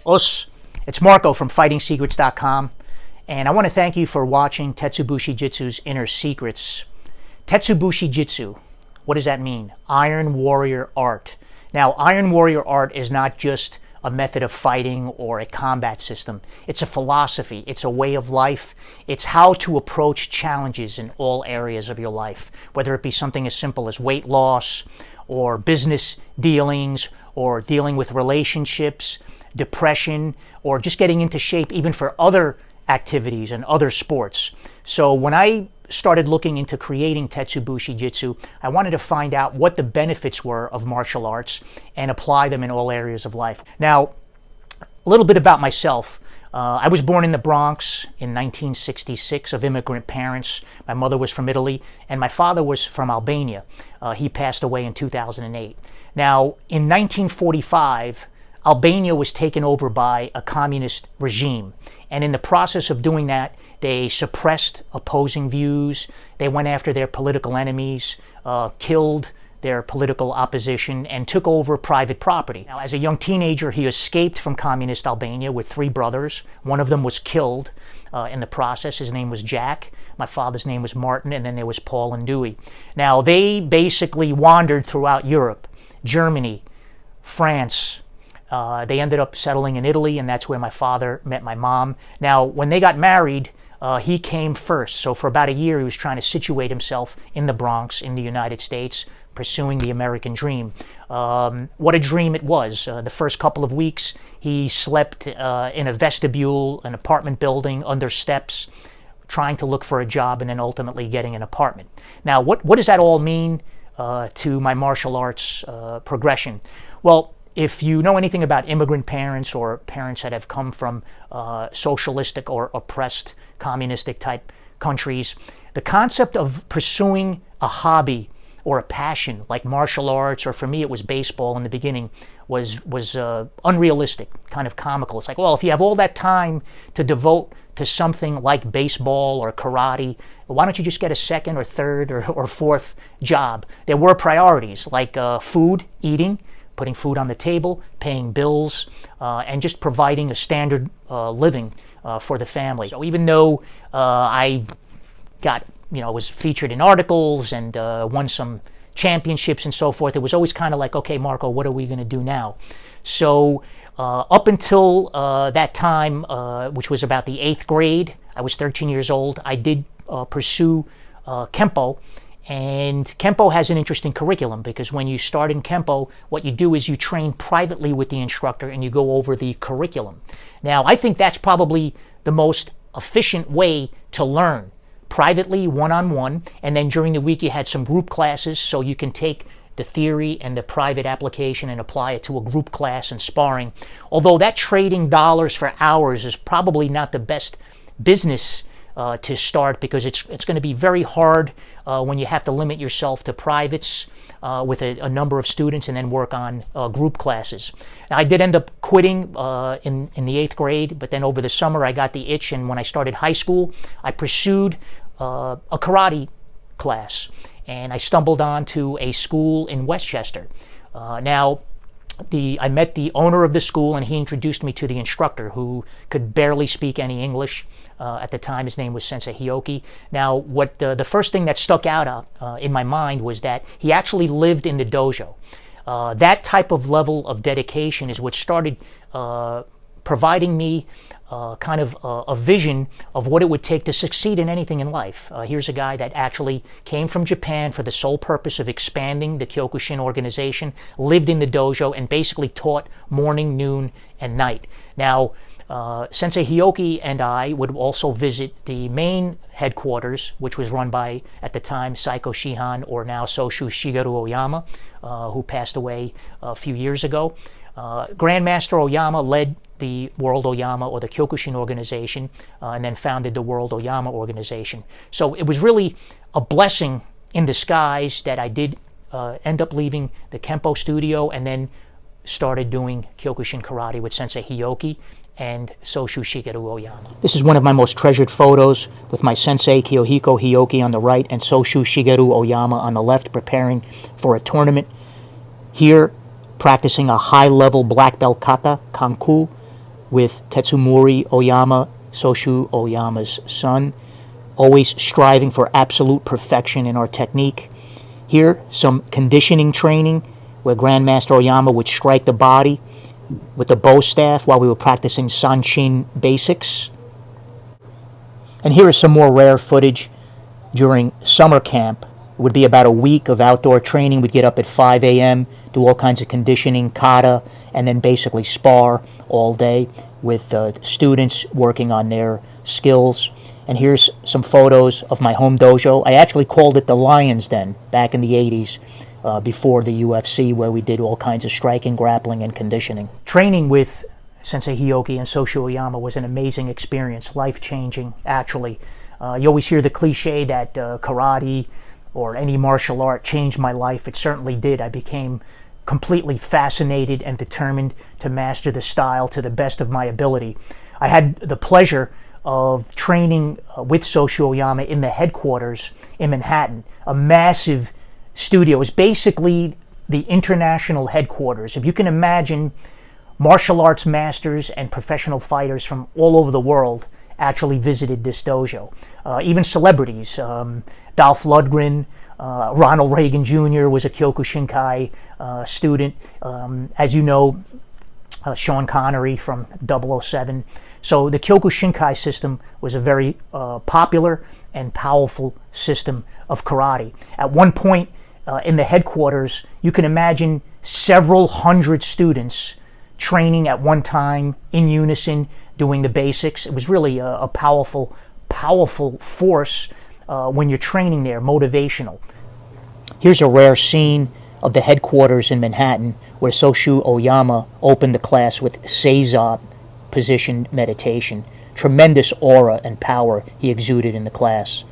Us, it's Marco from FightingSecrets.com, and I want to thank you for watching Tettsu Bushi Jitsu's Inner Secrets. Tettsu Bushi Jitsu, what does that mean? Iron Warrior Art. Now, Iron Warrior Art is not just a method of fighting or a combat system. It's a philosophy. It's a way of life. It's how to approach challenges in all areas of your life, whether it be something as simple as weight loss or business dealings or dealing with relationships, depression, or just getting into shape even for other activities and other sports. So when I started looking into creating Tettsu Bushi Jitsu, I wanted to find out what the benefits were of martial arts and apply them in all areas of life. Now, a little bit about myself. I was born in the Bronx in 1966 of immigrant parents. My mother was from Italy and my father was from Albania. He passed away in 2008. Now, in 1945, Albania was taken over by a communist regime. And in the process of doing that, they suppressed opposing views. They went after their political enemies, killed their political opposition, and took over private property. Now, as a young teenager, he escaped from communist Albania with 3 brothers. One of them was killed in the process. His name was Jack. My father's name was Martin, and then there was Paul and Dewey. Now, they basically wandered throughout Europe, Germany, France. They ended up settling in Italy, and that's where my father met my mom. Now, when they got married, he came first. So for about a year, he was trying to situate himself in the Bronx, in the United States, pursuing the American dream. What a dream it was. The first couple of weeks, he slept in a vestibule, an apartment building, under steps, trying to look for a job and then ultimately getting an apartment. Now, what does that all mean to my martial arts progression? Well, if you know anything about immigrant parents or parents that have come from socialistic or oppressed communistic type countries, the concept of pursuing a hobby or a passion like martial arts, or for me it was baseball in the beginning, was unrealistic, kind of comical. It's like, well, if you have all that time to devote to something like baseball or karate, why don't you just get a second or third or fourth job? There were priorities like food, eating, putting food on the table, paying bills, and just providing a standard living for the family. So even though I was featured in articles and won some championships and so forth, it was always kind of like, okay, Marco, what are we going to do now? So up until that time, which was about the 8th grade, I was 13 years old, I did pursue Kempo. And Kempo has an interesting curriculum because when you start in Kempo, what you do is you train privately with the instructor and you go over the curriculum. Now, I think that's probably the most efficient way to learn. Privately, one-on-one, and then during the week you had some group classes so you can take the theory and the private application and apply it to a group class and sparring. Although that trading dollars for hours is probably not the best business to start, because it's going to be very hard when you have to limit yourself to privates with a number of students and then work on group classes. Now, I did end up quitting in the 8th grade, but then over the summer I got the itch, and when I started high school, I pursued a karate class, and I stumbled onto a school in Westchester. I met the owner of the school, and he introduced me to the instructor, who could barely speak any English. At the time, his name was Sensei Hioki. Now, what the first thing that stuck out in my mind was that he actually lived in the dojo. That type of level of dedication is what started providing me kind of a vision of what it would take to succeed in anything in life. Here's a guy that actually came from Japan for the sole purpose of expanding the Kyokushin organization, lived in the dojo, and basically taught morning, noon, and night. Now, Sensei Hioki and I would also visit the main headquarters, which was run by, at the time, Saiko Shihan, or now Soshu Shigeru Oyama, who passed away a few years ago. Grandmaster Oyama led the World Oyama, or the Kyokushin organization, and then founded the World Oyama organization. So it was really a blessing in disguise that I did end up leaving the Kempo studio and then started doing Kyokushin Karate with Sensei Hioki and Soshu Shigeru Oyama. This is one of my most treasured photos, with my sensei Kyohiko Hioki on the right and Soshu Shigeru Oyama on the left, preparing for a tournament. Here, practicing a high-level black belt kata, kanku, with Tetsumori Oyama, Soshu Oyama's son, always striving for absolute perfection in our technique. Here, some conditioning training where Grandmaster Oyama would strike the body with the bow staff while we were practicing Sanshin basics. And here is some more rare footage during summer camp. It would be about a week of outdoor training. We'd get up at 5 a.m., do all kinds of conditioning, kata, and then basically spar all day with students working on their skills. And here's some photos of my home dojo. I actually called it the Lion's Den back in the 80s, before the UFC, where we did all kinds of striking, grappling, and conditioning. Training with Sensei Hioki and Soshu Oyama was an amazing experience, life-changing, actually. You always hear the cliche that karate or any martial art changed my life. It certainly did. I became completely fascinated and determined to master the style to the best of my ability. I had the pleasure of training with Soshu Oyama in the headquarters in Manhattan, a massive studio. It's basically the international headquarters. If you can imagine, martial arts masters and professional fighters from all over the world actually visited this dojo. Even celebrities, Dolph Lundgren, Ronald Reagan Jr. was a Kyokushin Kai student. As you know, Sean Connery from 007. So the Kyokushin Kai system was a very popular and powerful system of karate. At one point in the headquarters, you can imagine several hundred students training at one time in unison, doing the basics. It was really a powerful force when you're training there, motivational. Here's a rare scene of the headquarters in Manhattan where Soshu Oyama opened the class with Seiza position meditation. Tremendous aura and power he exuded in the class.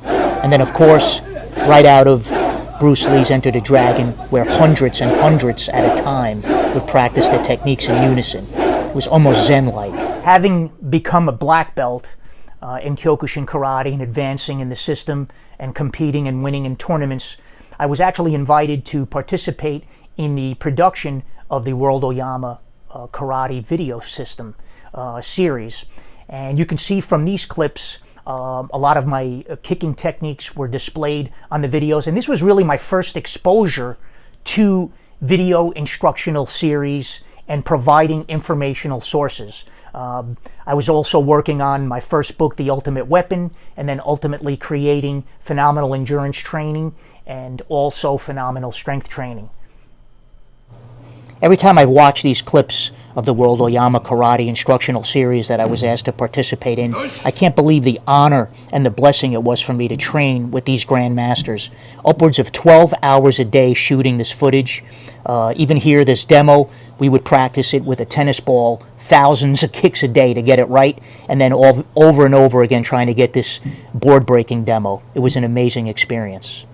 And then, of course, right out of Bruce Lee's Enter the Dragon, where hundreds and hundreds at a time would practice the techniques in unison. It was almost Zen-like. Having become a black belt in Kyokushin Karate and advancing in the system and competing and winning in tournaments, I was actually invited to participate in the production of the World Oyama Karate video system series. And you can see from these clips a lot of my kicking techniques were displayed on the videos, and this was really my first exposure to video instructional series and providing informational sources. I was also working on my first book, The Ultimate Weapon, and then ultimately creating phenomenal endurance training and also phenomenal strength training. Every time I watch these clips of the World Oyama Karate instructional series that I was asked to participate in, I can't believe the honor and the blessing it was for me to train with these grandmasters. Upwards of 12 hours a day shooting this footage. Even here, this demo, we would practice it with a tennis ball, thousands of kicks a day to get it right, and then over and over again trying to get this board-breaking demo. It was an amazing experience.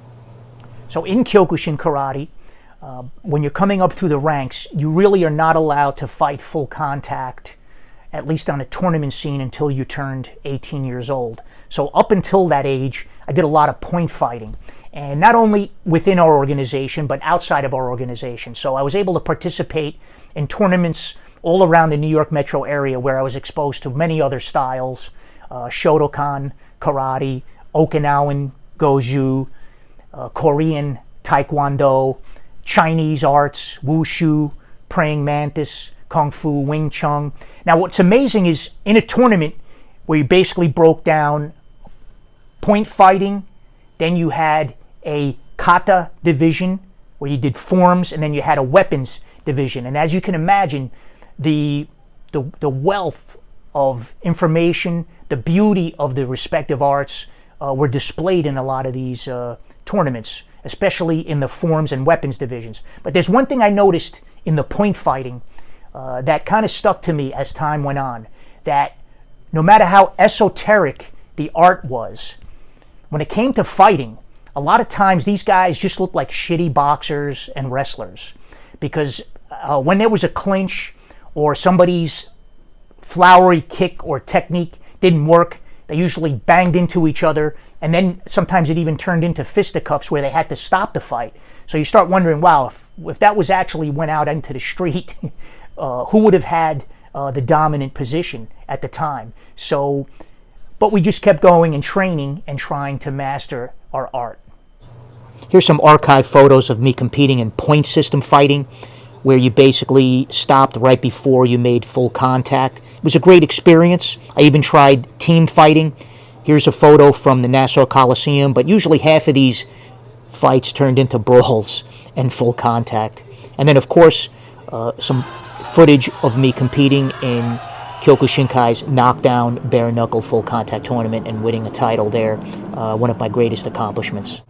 So in Kyokushin Karate, when you're coming up through the ranks, you really are not allowed to fight full contact, at least on a tournament scene, until you turned 18 years old. So up until that age, I did a lot of point fighting, and not only within our organization, but outside of our organization. So I was able to participate in tournaments all around the New York metro area where I was exposed to many other styles, Shotokan Karate, Okinawan Goju, Korean Taekwondo, Chinese arts, Wushu, Praying Mantis, Kung Fu, Wing Chun. Now what's amazing is in a tournament where you basically broke down point fighting, then you had a kata division where you did forms, and then you had a weapons division. And as you can imagine, the wealth of information, the beauty of the respective arts were displayed in a lot of these tournaments, especially in the forms and weapons divisions. But there's one thing I noticed in the point fighting that kind of stuck to me as time went on, that no matter how esoteric the art was, when it came to fighting, a lot of times these guys just looked like shitty boxers and wrestlers, because when there was a clinch or somebody's flowery kick or technique didn't work, they usually banged into each other, and then sometimes it even turned into fisticuffs where they had to stop the fight. So you start wondering, wow, if that was actually went out into the street, who would have had the dominant position at the time. So, but we just kept going and training and trying to master our art. Here's some archive photos of me competing in point system fighting, where you basically stopped right before you made full contact. It was a great experience. I even tried team fighting. Here's a photo from the Nassau Coliseum, but usually half of these fights turned into brawls and full contact. And then, of course, some footage of me competing in Kyokushin Kai's knockdown bare knuckle full contact tournament and winning a title there, one of my greatest accomplishments.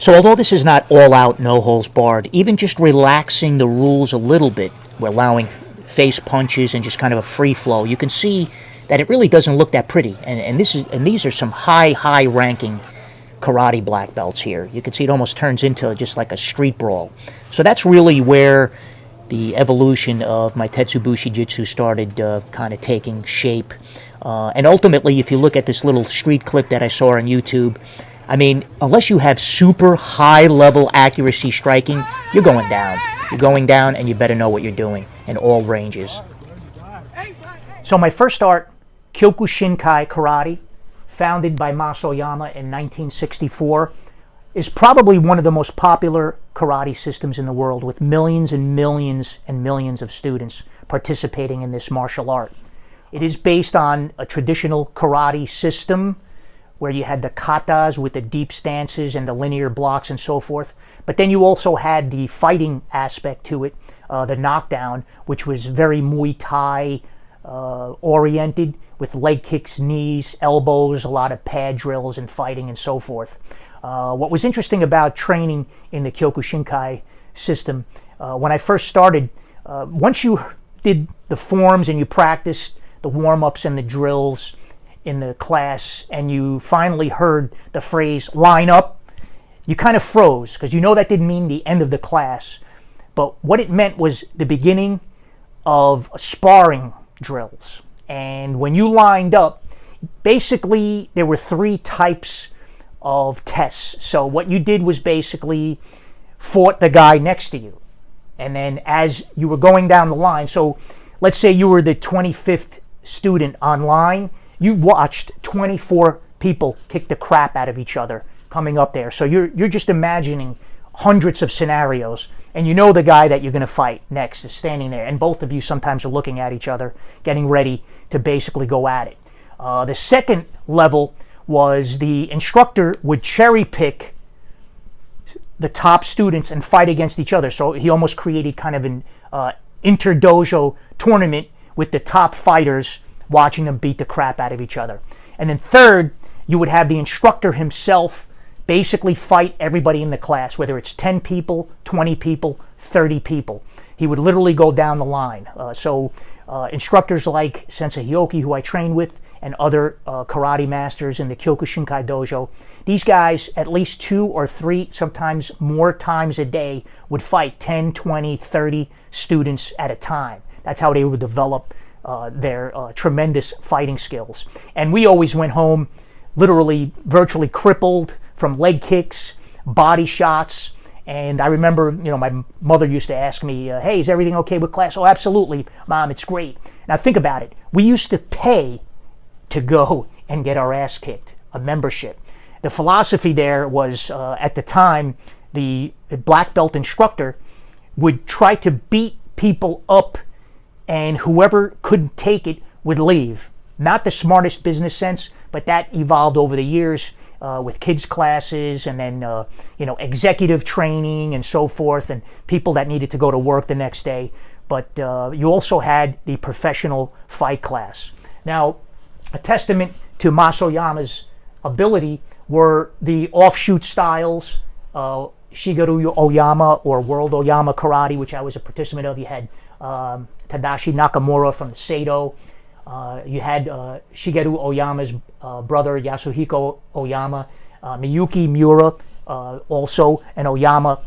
So although this is not all out, no holds barred, even just relaxing the rules a little bit, we're allowing face punches and just kind of a free flow, you can see that it really doesn't look that pretty. And these are some high ranking karate black belts here. You can see it almost turns into just like a street brawl. So that's really where the evolution of my Tettsu Bushi Jitsu started kind of taking shape. And ultimately, if you look at this little street clip that I saw on YouTube, I mean, unless you have super high-level accuracy striking, you're going down. You're going down, and you better know what you're doing in all ranges. So my first art, Kyokushin Kai Karate, founded by Mas Oyama in 1964, is probably one of the most popular karate systems in the world, with millions and millions and millions of students participating in this martial art. It is based on a traditional karate system where you had the katas with the deep stances and the linear blocks and so forth. But then you also had the fighting aspect to it, the knockdown, which was very Muay Thai oriented, with leg kicks, knees, elbows, a lot of pad drills and fighting and so forth. What was interesting about training in the Kyokushin Kai system, when I first started, once you did the forms and you practiced the warm-ups and the drills in the class, and you finally heard the phrase line up, you kind of froze, because you know that didn't mean the end of the class, but what it meant was the beginning of sparring drills. And when you lined up, basically there were 3 types of tests. So what you did was basically fought the guy next to you, and then as you were going down the line, so let's say you were the 25th student online, you watched 24 people kick the crap out of each other coming up there. So you're just imagining hundreds of scenarios, and you know the guy that you're going to fight next is standing there, and both of you sometimes are looking at each other, getting ready to basically go at it. The second level was the instructor would cherry pick the top students and fight against each other. So he almost created kind of an inter-dojo tournament with the top fighters watching them beat the crap out of each other. And then third, you would have the instructor himself basically fight everybody in the class, whether it's 10 people, 20 people, 30 people. He would literally go down the line. So instructors like Sensei Hyoki, who I trained with, and other karate masters in the Kyokushin Kai dojo, these guys at least 2 or 3, sometimes more times a day, would fight 10, 20, 30 students at a time. That's how they would develop their tremendous fighting skills. And we always went home literally virtually crippled from leg kicks, body shots. And I remember, my mother used to ask me, hey, is everything okay with class? Oh, absolutely, Mom, it's great. Now think about it. We used to pay to go and get our ass kicked, a membership. The philosophy there was, at the time, the black belt instructor would try to beat people up, and whoever couldn't take it would leave. Not the smartest business sense, but that evolved over the years with kids classes, and then executive training and so forth, and people that needed to go to work the next day. But you also had the professional fight class. Now, a testament to Mas Oyama's ability were the offshoot styles, Shigeru Oyama or World Oyama Karate, which I was a participant of. You had Tadashi Nakamura from Seido. You had Shigeru Oyama's brother, Yasuhiko Oyama. Miyuki Miura, also an Oyama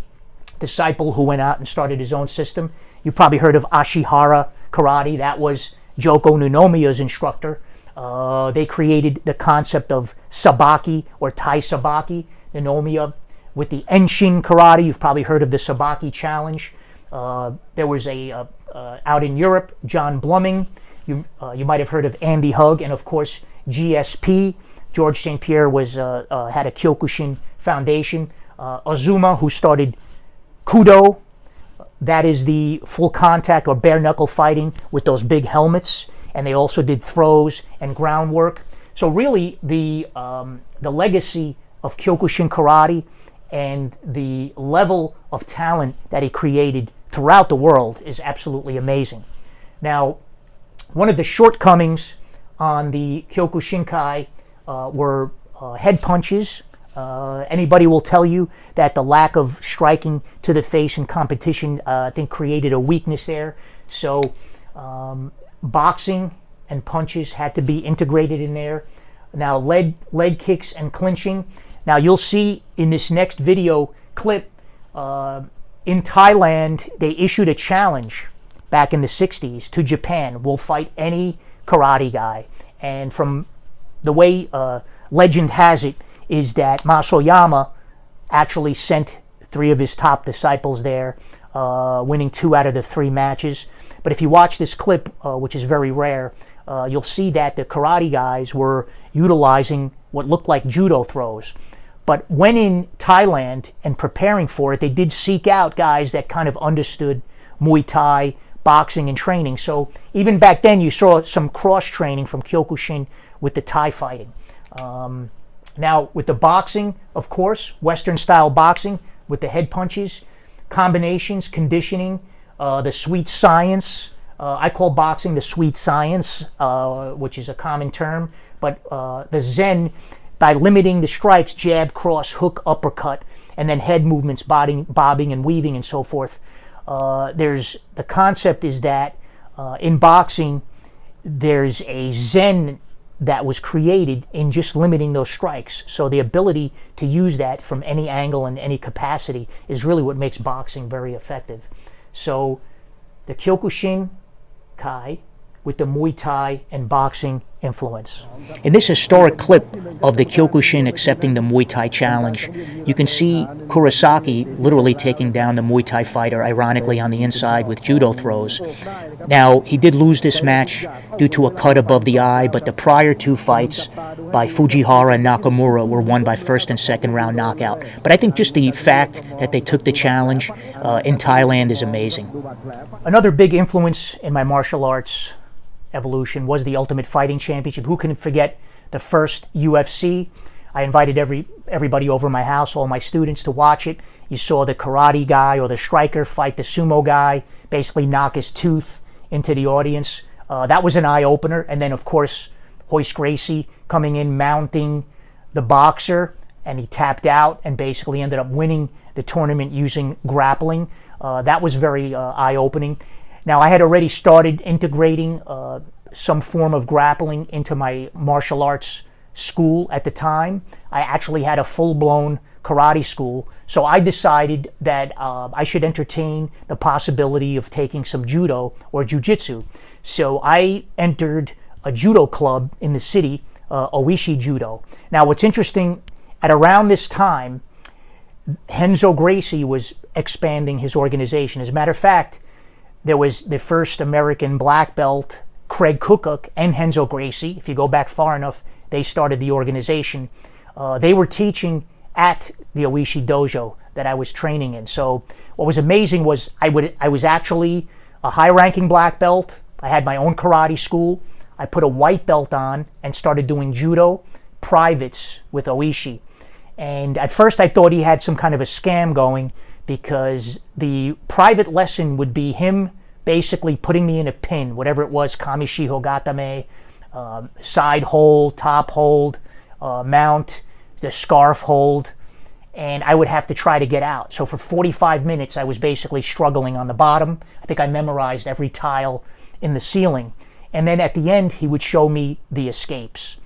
disciple who went out and started his own system. You probably heard of Ashihara Karate. That was Joko Nunomiya's instructor. They created the concept of sabaki or Tai Sabaki. Nunomiya with the Enshin Karate. You've probably heard of the Sabaki Challenge. There was out in Europe, John Bluming. You might have heard of Andy Hug, and of course GSP. George St. Pierre had a Kyokushin foundation. Azuma, who started Kudo, that is the full contact or bare knuckle fighting with those big helmets, and they also did throws and groundwork. So really, the legacy of Kyokushin Karate and the level of talent that he created throughout the world is absolutely amazing. Now, one of the shortcomings on the Kyokushin Kai were head punches. Anybody will tell you that the lack of striking to the face in competition, I think, created a weakness there. So boxing and punches had to be integrated in there. Now leg kicks and clinching. Now you'll see in this next video clip, in Thailand, they issued a challenge back in the 60s to Japan. We'll fight any karate guy. And from the way legend has it, is that Mas Oyama actually sent 3 of his top disciples there, winning 2 out of the 3 matches. But if you watch this clip, which is very rare, you'll see that the karate guys were utilizing what looked like judo throws. But when in Thailand and preparing for it, they did seek out guys that kind of understood Muay Thai, boxing, and training. So even back then, you saw some cross-training from Kyokushin with the Thai fighting. Now, with the boxing, of course, Western-style boxing with the head punches, combinations, conditioning, the sweet science. I call boxing the sweet science, which is a common term. But the Zen, by limiting the strikes, jab, cross, hook, uppercut, and then head movements, bobbing and weaving and so forth. The concept is that in boxing, there's a Zen that was created in just limiting those strikes. So the ability to use that from any angle and any capacity is really what makes boxing very effective. So the Kyokushin Kai with the Muay Thai and boxing influence. In this historic clip of the Kyokushin accepting the Muay Thai challenge, you can see Kurosaki literally taking down the Muay Thai fighter, ironically on the inside with judo throws. Now, he did lose this match due to a cut above the eye, but the prior 2 fights by Fujihara and Nakamura were won by first and second round knockout. But I think just the fact that they took the challenge in Thailand is amazing. Another big influence in my martial arts evolution was the Ultimate Fighting Championship. Who can forget the first UFC? I invited everybody over my house, all my students, to watch it. You saw the karate guy or the striker fight the sumo guy, basically knock his tooth into the audience. That was an eye-opener. And then, of course, Hoist Gracie coming in, mounting the boxer, and he tapped out and basically ended up winning the tournament using grappling. That was very eye-opening. Now, I had already started integrating some form of grappling into my martial arts school at the time. I actually had a full-blown karate school, so I decided that I should entertain the possibility of taking some judo or jiu-jitsu. So I entered a judo club in the city, Oishi Judo. Now, what's interesting, at around this time, Renzo Gracie was expanding his organization. As a matter of fact, there was the first American black belt, Craig Cookuk, and Renzo Gracie. If you go back far enough, they started the organization. They were teaching at the Oishi Dojo that I was training in. So what was amazing was I was actually a high-ranking black belt. I had my own karate school. I put a white belt on and started doing judo privates with Oishi. And at first I thought he had some kind of a scam going, because the private lesson would be him basically putting me in a pin, whatever it was, Kamishiho Gatame, side hold, top hold, mount, the scarf hold, and I would have to try to get out. So for 45 minutes, I was basically struggling on the bottom. I think I memorized every tile in the ceiling. And then at the end, he would show me the escapes.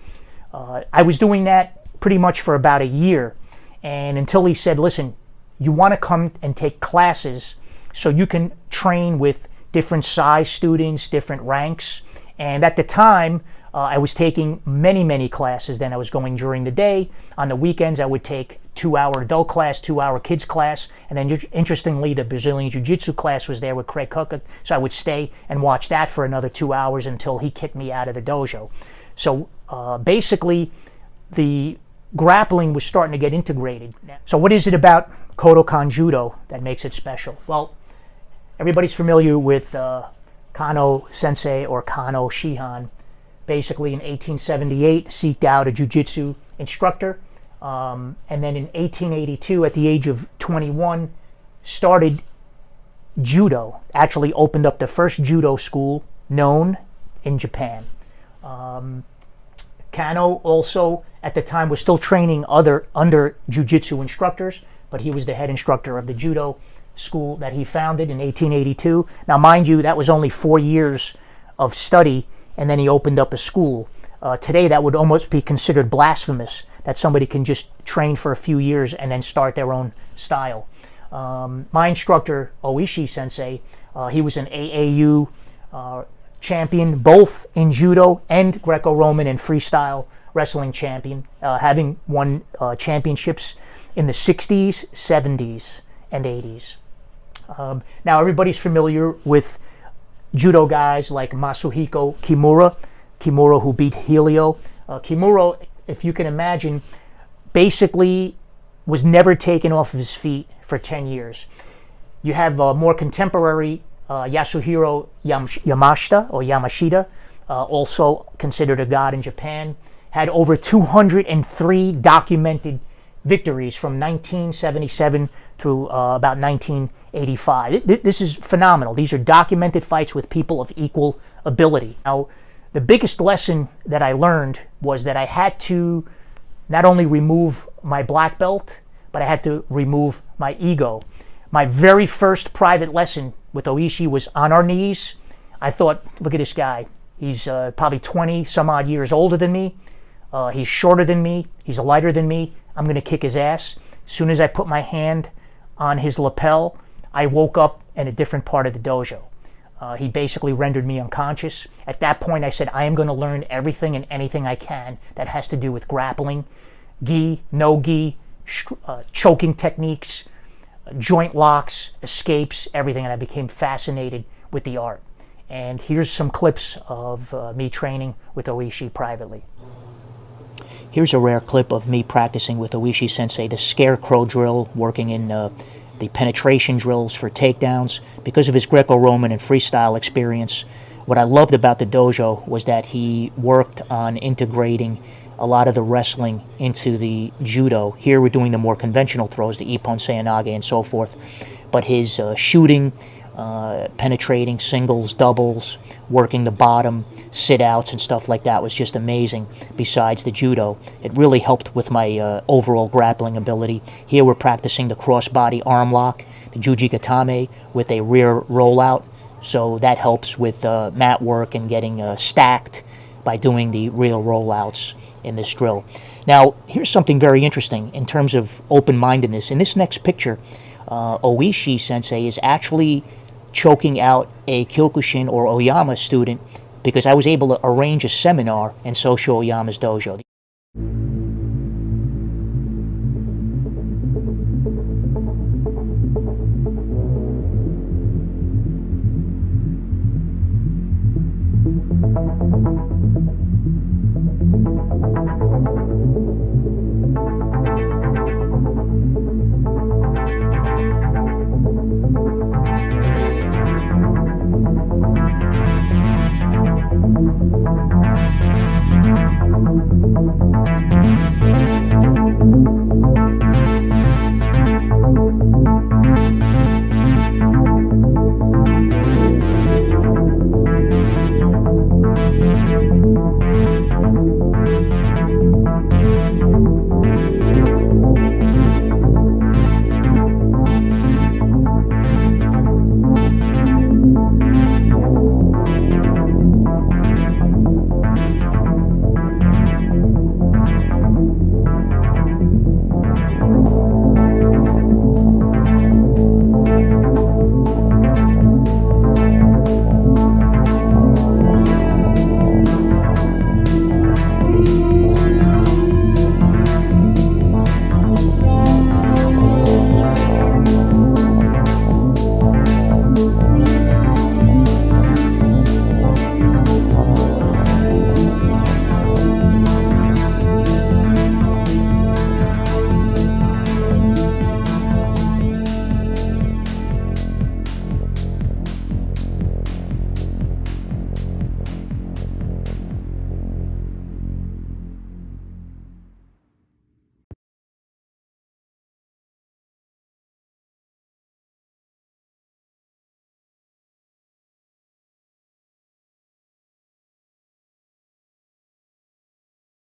I was doing that pretty much for about a year, and until he said, listen, you want to come and take classes so you can train with different size students, different ranks. And at the time, I was taking many classes then. I was going during the day. On the weekends, I would take 2-hour adult class, 2-hour kids class, and then interestingly, the Brazilian Jiu Jitsu class was there with Craig Cook, so I would stay and watch that for another 2 hours until he kicked me out of the dojo. So basically, the grappling was starting to get integrated. So what is it about Kodokan Judo that makes it special? Well, everybody's familiar with Kano Sensei or Kano Shihan. Basically, in 1878, seeked out a jiu-jitsu instructor, and then in 1882, at the age of 21, started judo. Actually opened up the first judo school known in Japan. Kano also, at the time, was still training under jiu-jitsu instructors, but he was the head instructor of the judo school that he founded in 1882. Now, mind you, that was only 4 years of study, and then he opened up a school. Today, that would almost be considered blasphemous, that somebody can just train for a few years and then start their own style. My instructor, Oishi Sensei, he was an AAU champion, both in judo and Greco-Roman and freestyle wrestling champion, having won championships in the 60s, 70s, and 80s. Now, everybody's familiar with judo guys like Masahiko Kimura, who beat Helio. Kimura, if you can imagine, basically was never taken off of his feet for 10 years. You have more contemporary Yasuhiro Yamashita, also considered a god in Japan, had over 203 documented victories from 1977 through about 1985. This is phenomenal. These are documented fights with people of equal ability. Now, the biggest lesson that I learned was that I had to not only remove my black belt, but I had to remove my ego. My very first private lesson with Oishi was on our knees. I thought, look at this guy. He's probably 20 some odd years older than me. He's shorter than me. He's lighter than me. I'm going to kick his ass. As soon as I put my hand on his lapel, I woke up in a different part of the dojo. He basically rendered me unconscious. At that point, I said, I am going to learn everything and anything I can that has to do with grappling, gi, no gi, choking techniques, joint locks, escapes, everything, and I became fascinated with the art. And here's some clips of me training with Oishi privately. Here's a rare clip of me practicing with Oishi Sensei, the scarecrow drill, working in the penetration drills for takedowns. Because of his Greco-Roman and freestyle experience, what I loved about the dojo was that he worked on integrating a lot of the wrestling into the judo. Here we're doing the more conventional throws, the ippon seoinage and so forth. But his shooting, penetrating, singles, doubles, working the bottom, sit-outs and stuff like that was just amazing. Besides the judo, it really helped with my overall grappling ability. Here we're practicing the cross-body arm lock, the jujigatame with a rear rollout. So that helps with mat work and getting stacked by doing the rear rollouts in this drill. Now, here's something very interesting in terms of open-mindedness. In this next picture, Oishi Sensei is actually choking out a Kyokushin or Oyama student because I was able to arrange a seminar in Socio Oyama's dojo.